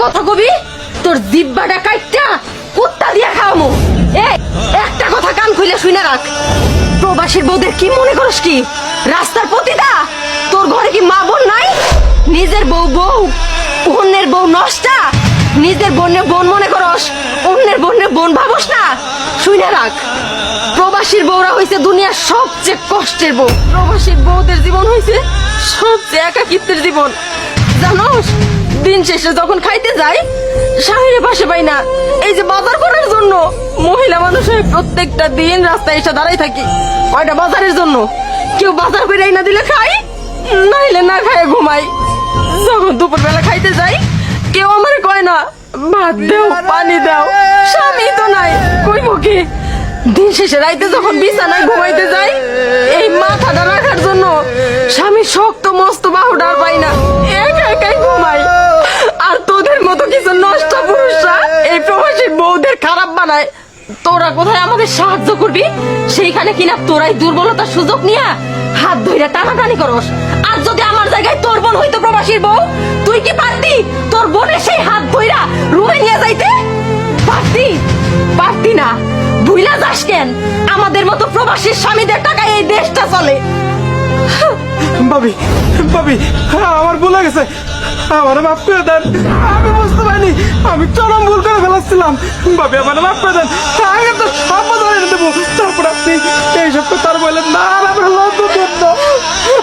কথা কবি তোর জিব্বাটা কাইটটা কুত্তা দিয়া খাওয়ামু। এই একটা কথা কান খুলে শুনে রাখ, প্রবাসীর বউদের কি মনে করস কি রাস্তার পতিতা? তোর ঘরে কি মা বোন নাই? নিজের বউ বউ, অন্যের বউ নষ্টা। নিজের বোনের বোন মনে করস, অন্যের বোনের বোন ভাবস না। শুনে রাখ, প্রবাসীর বউরা হইছে দুনিয়ার সবচেয়ে কষ্টের বউ। প্রবাসীর বউদের জীবন হইছে সবচেয়ে একাকিত্বের জীবন। জানোস, দিন শেষে যখন খাইতে যাই স্বামীর পাশে পাই না। এই যে বাজার করার জন্য মহিলা মানুষ হয়ে প্রত্যেকটা দিন রাস্তায় এসে দাঁড়াই থাকি কয়টা বাজারের জন্য। কেউ বাজার করে না দিলে খাই, নাইলে না খায় ঘুমাই। যখন দুপুর বেলা খাইতে যাই কেউ আমার কয় না ভাত দাও পানি দাও, স্বামী তো নাই কই মুখে। দিন শেষে রাইতে যখন বিছানায় ঘুমাইতে যাই এই মাথাটা রাখার জন্য স্বামী শক্ত মস্ত বাহুটা পাই না, একা একাই ঘুমাই। আর তোদের মতো কিছু নষ্ট পুরুষরা এই প্রবাসী বউদের খারাপ বানায়। তোরা কোথায় আমাদের সাহায্য করবি সেইখানে কিনা তোরাই দুর্বলতার সুযোগ নিয়ে হাত ধইরা টানাটানি করস। আর যদি আমার জায়গায় তোর বোন হইতো প্রবাসীর বউ, তুই কি পারতি তোর বোনের সেই হাত ধইরা রুমে নিয়ে যাইতে? পারতি? পারতি না। ভুইলা যাস কেন? আমাদের মতো প্রবাসীর স্বামীদের টাকায় এই দেশটা চলে। ভাবি ভাবি আমার ভুল হয়ে গেছে, আমার মাফ করে দেন। আমি বুঝতে পারিনি, আমি চরম ভুল করে ফেলাচ্ছিলাম। ভাবি আমার মাফ করে দেন, আগে তো সব ধরে দেবো। তারপর আপনি এই সব তার বললেন না, আর আমরা লজ্জা দেন না,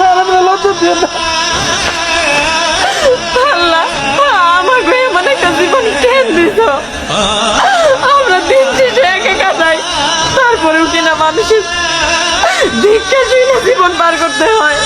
আর আমরা লজ্জা দেন না। আল্লাহ আমাকে এমন একটা জীবন কেন দিছ? আমরা দিন শেষে একা একা যাই, তারপরেও কিনা মানুষের ভিক্ষা শুনে জীবন পার করতে হয়।